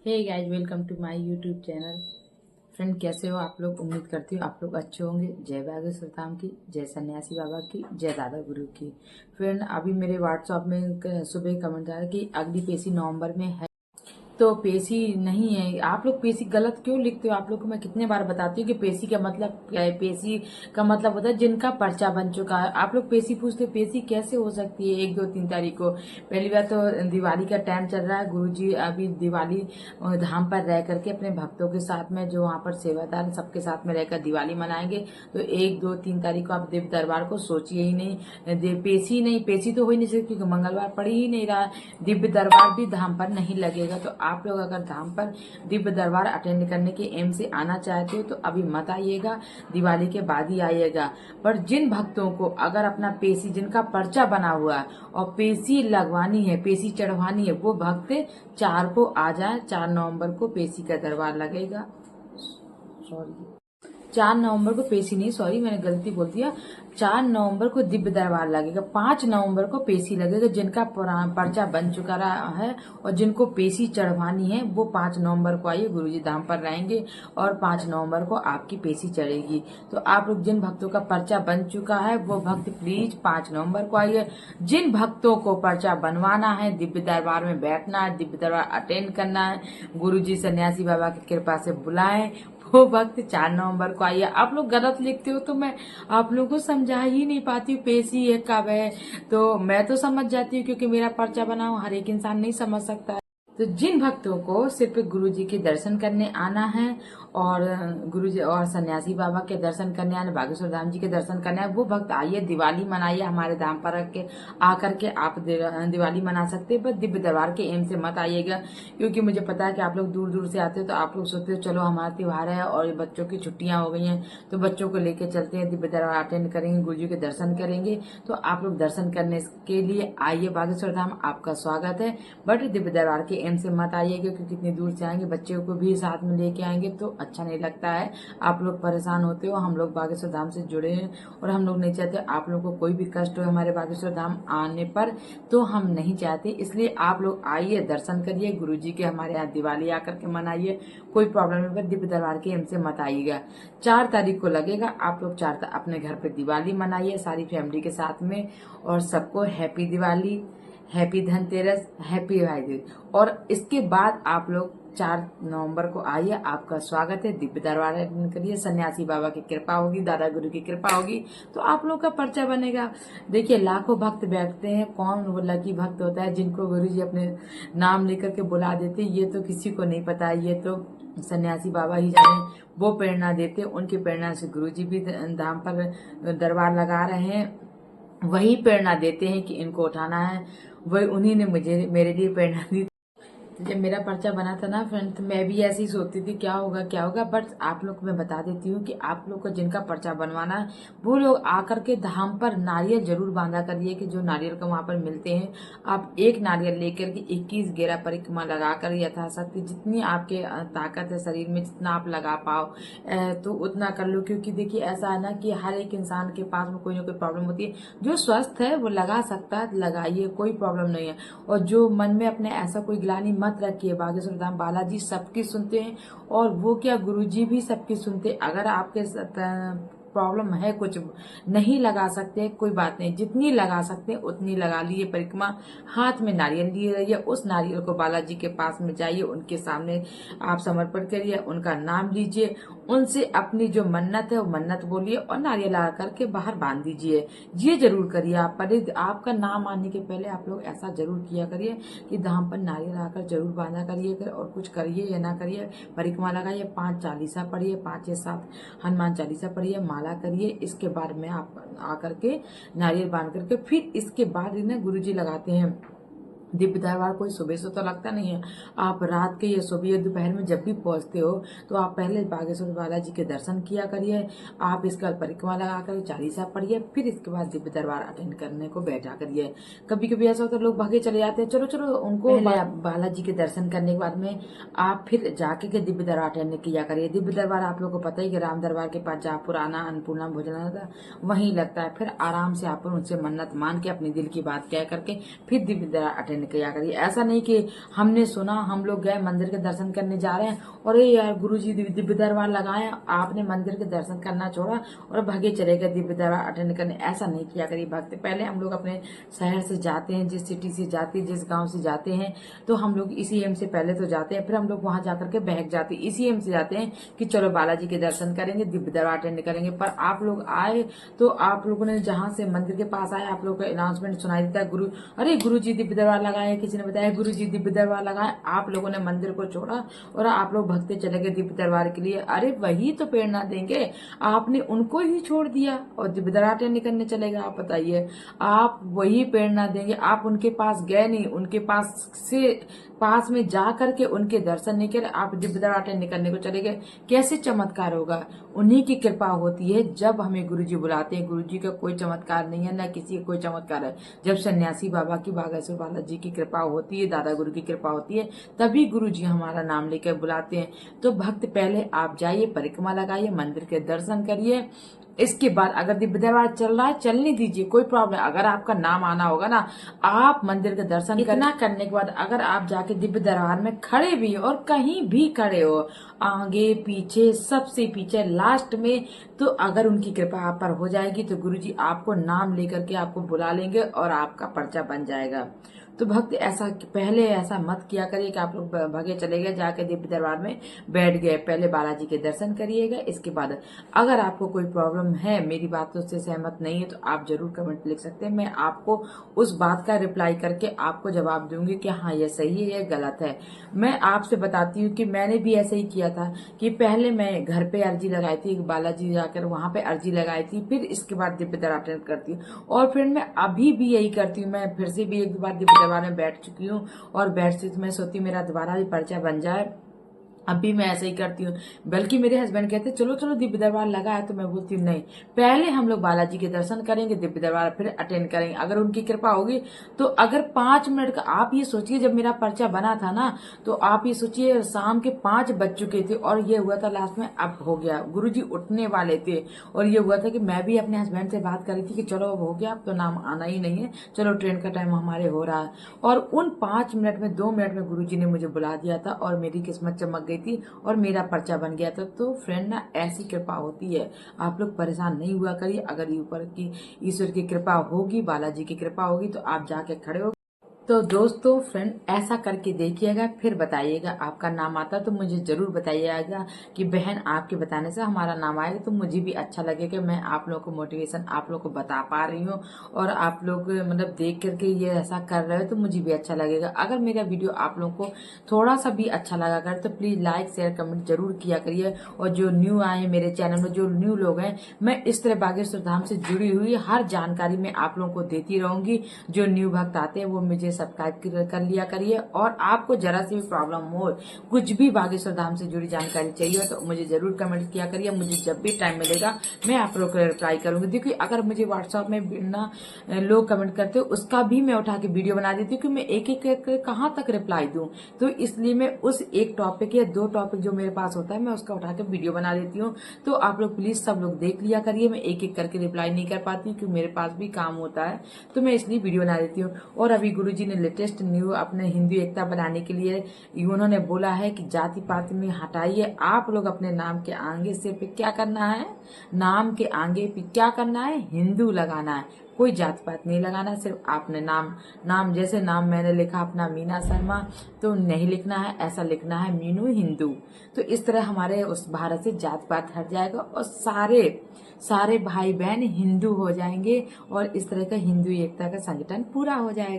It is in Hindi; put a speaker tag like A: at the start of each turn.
A: Hey guys, welcome to my YouTube channel. Friend, कैसे हो आप लोग? उम्मीद करती हूँ आप लोग अच्छे होंगे। जय बागेश्वर धाम की, जय सन्यासी बाबा की, जय दादा गुरु की। फ्रेंड, अभी मेरे व्हाट्सएप में सुबह कमेंट आया कि अगली पेशी नवंबर में है, तो पेशी नहीं है। आप लोग पेशी गलत क्यों लिखते हो? आप लोग को मैं कितने बार बताती हूँ कि पेशी का मतलब क्या है। पेशी का मतलब होता है जिनका पर्चा बन चुका है। आप लोग पेशी पूछते हो, पेशी कैसे हो सकती है 1, 2, 3 तारीख को? पहली बात तो दिवाली का टाइम चल रहा है। गुरुजी अभी दिवाली धाम पर रह करके अपने भक्तों के साथ में, जो वहाँ पर सेवादार सबके साथ में रहकर दिवाली मनाएंगे। तो 1, 2, 3 तारीख को आप दिव्य दरबार को सोचिए ही नहीं। पेशी तो हो ही नहीं सकती क्योंकि मंगलवार पड़ ही नहीं रहा। दिव्य दरबार भी धाम पर नहीं लगेगा। तो आप लोग अगर धाम पर दिव्य दरबार अटेंड करने के एम से आना चाहते हो तो अभी मत आइएगा, दिवाली के बाद ही आइएगा। पर जिन भक्तों को अगर अपना पेशी, जिनका पर्चा बना हुआ है और पेशी लगवानी है, पेशी चढ़वानी है, वो भक्त 4 को आ जाए। 4 नवंबर को पेशी का दरबार लगेगा। सॉरी, 4 नवंबर को पेशी नहीं, सॉरी मैंने गलती बोल दिया। 4 नवंबर को दिव्य दरबार लगेगा। 5 नवंबर को पेशी लगेगा। जिनका पर्चा बन चुका रहा है और जिनको पेशी चढ़वानी है वो 5 नवंबर को आइए, गुरुजी धाम पर रहेंगे और 5 नवंबर को आपकी पेशी चढ़ेगी। तो आप लोग जिन भक्तों का पर्चा बन चुका है वो भक्त प्लीज 5 नवंबर को आइए। जिन भक्तों को पर्चा बनवाना है, दिव्य दरबार में बैठना है, दिव्य दरबार अटेंड करना है, गुरुजी सन्यासी बाबा की कृपा से बुलाएं, वो वक्त 4 नवंबर को आइए। आप लोग गलत लिखते हो तो मैं आप लोगों को समझा ही नहीं पाती हूँ पेशी है कब है। तो मैं तो समझ जाती हूँ क्योंकि मेरा पर्चा बना हो, हर एक इंसान नहीं समझ सकता है। तो जिन भक्तों को सिर्फ गुरुजी के दर्शन करने आना है और गुरुजी और सन्यासी बाबा के दर्शन करने आने, बागेश्वर धाम जी के दर्शन करने आए, वो भक्त आइए, दिवाली मनाइए हमारे धाम पर आकर के आप दिवाली मना सकते हैं। बस दिव्य दरबार के एम से मत आइएगा क्योंकि मुझे पता है कि आप लोग दूर दूर से आते हो। तो आप लोग सोचते हो चलो हमारा त्योहार है और बच्चों की छुट्टियां हो गई हैं तो बच्चों को लेकर चलते हैं, दिव्य दरबार अटेंड करेंगे, गुरुजी के दर्शन करेंगे। तो आप लोग दर्शन करने के लिए आइए बागेश्वर धाम, आपका स्वागत है। बट दिव्य दरबार के एम से मत आइएगा क्योंकि कितनी दूर से आएंगे, बच्चों को भी साथ में लेके आएंगे तो अच्छा नहीं लगता है। आप लोग परेशान होते हो। हम लोग बागेश्वर धाम से जुड़े हैं और हम लोग नहीं चाहते आप लोग को कोई भी कष्ट हो हमारे बागेश्वर धाम आने पर, तो हम नहीं चाहते। इसलिए आप लोग आइए, दर्शन करिए, गुरुजी के हमारे यहाँ दिवाली आकर के मनाइए। कोई प्रॉब्लम नहीं, पर दिव्य दरबार के एम से मत आइएगा। 4 तारीख को लगेगा। आप लोग 4 अपने घर पे दिवाली मनाइए सारी फैमिली के साथ में। और सबको happy Diwali, happy Dhanteras, happy भाई दूज। और इसके बाद आप लोग 4 नवंबर को आइए, आपका स्वागत है। दिव्य दरबार करिए, सन्यासी बाबा की कृपा होगी, दादा गुरु की कृपा होगी तो आप लोग का पर्चा बनेगा। देखिए, लाखों भक्त बैठते हैं, कौन वो लकी भक्त होता है जिनको गुरु जी अपने नाम लेकर के बुला देते, ये तो किसी को नहीं पता है। ये तो सन्यासी बाबा ही जाने, वो प्रेरणा देते। उनकी प्रेरणा से गुरु जी भी धाम पर दरबार लगा रहे हैं, वही प्रेरणा देते हैं कि इनको उठाना है। वही उन्हीं ने मुझे मेरे लिए प्रेरणा दी। तो जब मेरा पर्चा बना था ना फ्रेंड, तो मैं भी ऐसे ही सोचती थी क्या होगा क्या होगा। बट आप लोग को मैं बता देती हूँ कि आप लोग को जिनका पर्चा बनवाना है वो लोग आकर के धाम पर नारियल जरूर बांधा करिए कि जो नारियल का वहां पर मिलते हैं। आप एक नारियल लेकर के 21 गेरा परिक्रमा लगाकर यथाशक्ति जितनी आपके ताकत है शरीर में, जितना आप लगा पाओ तो उतना कर लो। क्योंकि देखिए ऐसा है ना कि हर एक इंसान के पास में कोई ना कोई प्रॉब्लम होती है। जो स्वस्थ है वो लगा सकता है, लगाइए, कोई प्रॉब्लम नहीं है। और जो मन में अपने ऐसा कोई ग्लानि मत रखिए। बागेश्वर धाम बालाजी सबकी सुनते हैं और वो क्या, गुरुजी भी सबकी सुनते। अगर आपके प्रॉब्लम है, कुछ नहीं लगा सकते, कोई बात नहीं, जितनी लगा सकते उतनी लगा लिए परिक्रमा। हाथ में नारियल लिए रहिए, उस नारियल को बालाजी के पास में जाइए, उनके सामने आप समर्पण करिए, उनका नाम लीजिए, उनसे अपनी जो मन्नत है वो मन्नत बोलिए और नारियल ला करके बाहर बांध दीजिए। ये जरूर करिए आप। पर आपका नाम आने के पहले आप लोग ऐसा जरूर किया करिए कि धाम पर नारियल आकर जरूर बांधा करिए और कुछ करिए या ना करिए। परिक्रमा लगाइए, 5 चालीसा पढ़िए, 5 या 7 हनुमान चालीसा पढ़िए, माला करिए। इसके बाद में आप आकर के नारियल बांध करके फिर इसके बाद इन्हें गुरुजी लगाते हैं। दिव्य दरबार कोई सुबह से तो लगता नहीं है। आप रात के या सुबह या दोपहर में जब भी पहुंचते हो तो आप पहले बागेश्वर बालाजी के दर्शन किया करिए। आप इसके बाद परिक्रमा लगा कर चालीसा पढ़िए, फिर इसके बाद दिव्य दरबार अटेंड करने को बैठा करिए। कभी कभी ऐसा होता है लोग भागे चले जाते हैं, चलो चलो उनको बालाजी के दर्शन करने के बाद में आप फिर जाके के दिव्य दरबार अटेंड किया करिए। दिव्य दरबार आप लोग को पता ही कि राम दरबार के पास जहाँ पुराना अन्नपूर्णा भोजनालय वहीं लगता है। फिर आराम से आप उनसे मन्नत मान के अपने दिल की बात कह करके फिर दिव्य दरबार अटेंड अटेंड किया करिए। ऐसा नहीं कि हमने सुना, हम लोग गए मंदिर के दर्शन करने जा रहे हैं और ये यार गुरुजी दिव्य दरबार लगाए, आपने मंदिर के दर्शन करना छोड़ा और भागे चले गए दिव्य दरबार अटेंड करने। ऐसा नहीं किया करिए भक्त। पहले हम लोग अपने शहर से जाते हैं, जिस सिटी से जाते हैं, जिस गांव से जाते हैं, तो हम लोग इसी एम से पहले तो जाते हैं, फिर हम लोग वहां जाकर के बहक जाते हैं। इसी एम से जाते हैं कि चलो बालाजी के दर्शन करेंगे, दिव्य दरबार अटेंड करेंगे। पर आप लोग आए तो आप लोगों ने जहां से मंदिर के पास आए, आप लोगों का अनाउंसमेंट सुनाई देता है, अरे गुरु जी दिव्य दरबार लगाए, किसी ने बताया गुरु जी दिव्य दरबार लगाए। आप लोगों ने मंदिर को छोड़ा और आप लोग भक्ति चले गए दिव्य दरबार के लिए। अरे वही तो प्रेरणा देंगे, आपने उनको ही छोड़ दिया और दिव्य दरबार अटेंड करने चले गए। आप बताइए, आप वही प्रेरणा देंगे? आप उनके पास गए नहीं, उनके पास में जा करके उनके दर्शन नहीं करे, आप दिव्य दरबार अटेंड करने को चले गए। कैसे चमत्कार होगा? उन्हीं की कृपा होती है जब हमें गुरुजी बुलाते हैं। गुरुजी का कोई चमत्कार नहीं है, ना किसी का कोई चमत्कार है। जब सन्यासी बाबा की, बागेश्वर बालाजी की कृपा होती है, दादा गुरु की कृपा होती है, तभी गुरुजी हमारा नाम लेकर बुलाते हैं। तो भक्त पहले आप जाइए, परिक्रमा लगाइए, मंदिर के दर्शन करिए। इसके बाद अगर दिव्य दरबार चल रहा है, चलने दीजिए, कोई प्रॉब्लम। अगर आपका नाम आना होगा ना, आप मंदिर के दर्शन इतना करने के बाद अगर आप जाके दिव्य दरबार में खड़े भी हो और कहीं भी खड़े हो, आगे पीछे, सबसे पीछे लास्ट में, तो अगर उनकी कृपा आप पर हो जाएगी तो गुरुजी आपको नाम लेकर के आपको बुला लेंगे और आपका पर्चा बन जाएगा। तो भक्त पहले ऐसा मत किया करिए कि आप लोग भागे चले गए, जाके दिव्य दरबार में बैठ गए। पहले बालाजी के दर्शन करिएगा। इसके बाद अगर आपको कोई प्रॉब्लम है, मेरी बातों से सहमत नहीं है, तो आप जरूर कमेंट लिख सकते हैं। मैं आपको उस बात का रिप्लाई करके आपको जवाब दूंगी कि हाँ ये सही है, ये गलत है। मैं आपसे बताती हूँ कि मैंने भी ऐसे ही किया था कि पहले मैं घर पे अर्जी लगाई थी, बालाजी जाकर वहां पे अर्जी लगाई थी, फिर इसके बाद दिव्य दरबार अटेंड करती हूँ। और फिर मैं अभी भी यही करती हूँ। मैं फिर से भी एक बार दिव्य दरबार में बैठ चुकी हूँ और बैठती तो मैं सोती मेरा दोबारा भी पर्चा बन जाए। अभी मैं ऐसे ही करती हूँ। बल्कि मेरे हस्बैंड कहते चलो चलो दिव्य दरबार लगा है, तो मैं बोलती हूँ नहीं, पहले हम लोग बालाजी के दर्शन करेंगे, दिव्य दरबार फिर अटेंड करेंगे। अगर उनकी कृपा होगी तो अगर 5 मिनट का, आप ये सोचिए जब मेरा पर्चा बना था ना, तो आप ये सोचिए शाम के 5 बज चुके थे और ये हुआ था लास्ट में, अब हो गया, गुरुजी उठने वाले थे और ये हुआ था कि मैं भी अपने हस्बैंड से बात कर रही थी कि चलो अब हो गया, अब तो नाम आना ही नहीं है, चलो ट्रेन का टाइम हमारे हो रहा है। और उन 5 मिनट में 2 मिनट में गुरुजी ने मुझे बुला दिया था और मेरी किस्मत चमक गई थी और मेरा पर्चा बन गया था। तो फ्रेंड ना, ऐसी कृपा होती है, आप लोग परेशान नहीं हुआ करिए। अगर ऊपर की ईश्वर की कृपा होगी, बालाजी की कृपा होगी, तो आप जाके खड़े हो। तो दोस्तों फ्रेंड, ऐसा करके देखिएगा, फिर बताइएगा। आपका नाम आता तो मुझे जरूर बताइएगा कि बहन आपके बताने से हमारा नाम आएगा, तो मुझे भी अच्छा लगेगा। मैं आप लोगों को मोटिवेशन आप लोग को बता पा रही हूँ और आप लोग मतलब देख करके ये ऐसा कर रहे हो तो मुझे भी अच्छा लगेगा। अगर मेरा वीडियो आप लोगों को थोड़ा सा भी अच्छा लगा कर तो प्लीज लाइक शेयर कमेंट जरूर किया करिए। और जो न्यू आए मेरे चैनल में, जो न्यू लोग हैं, मैं इस तरह बागेश्वर धाम से जुड़ी हुई हर जानकारी मैं आप लोगों को देती रहूंगी। जो न्यू भक्त आते हैं वो मुझे सब्सक्राइब कर लिया करिए। और आपको जरा सी भी प्रॉब्लम हो, कुछ भी बागेश्वर धाम से जुड़ी जानकारी चाहिए तो मुझे जरूर कमेंट किया करिए। मुझे जब भी टाइम मिलेगा मैं आप लोगों को रिप्लाई करूंगी। देखिए अगर मुझे व्हाट्सएप में ना लोग कमेंट करते हो, उसका भी मैं उठा के वीडियो बना देती हूँ कि मैं एक एक करके कहाँ तक रिप्लाई दूं। तो इसलिए मैं उस एक टॉपिक या 2 टॉपिक जो मेरे पास होता है, मैं उसका उठा के वीडियो बना देती हूँ। तो आप लोग प्लीज सब लोग देख लिया करिए। मैं एक एक करके रिप्लाई नहीं कर पाती क्योंकि मेरे पास भी काम होता है, तो मैं इसलिए वीडियो बना देती हूँ। और अभी गुरुजी ने लेटेस्ट न्यू अपने हिंदू एकता बनाने के लिए उन्होंने बोला है कि जाति पाति में हटाइए। आप लोग अपने नाम के आगे सिर्फ क्या करना है, नाम के आगे क्या करना है, हिंदू लगाना है। कोई जात पात नहीं लगाना, सिर्फ आपने नाम जैसे नाम मैंने लिखा अपना मीना शर्मा, तो नहीं लिखना है, ऐसा लिखना है मीनू हिंदू। तो इस तरह हमारे उस भारत से जात पात हट जाएगा और सारे भाई बहन हिंदू हो जाएंगे और इस तरह का हिंदू एकता का संगठन पूरा हो जाएगा।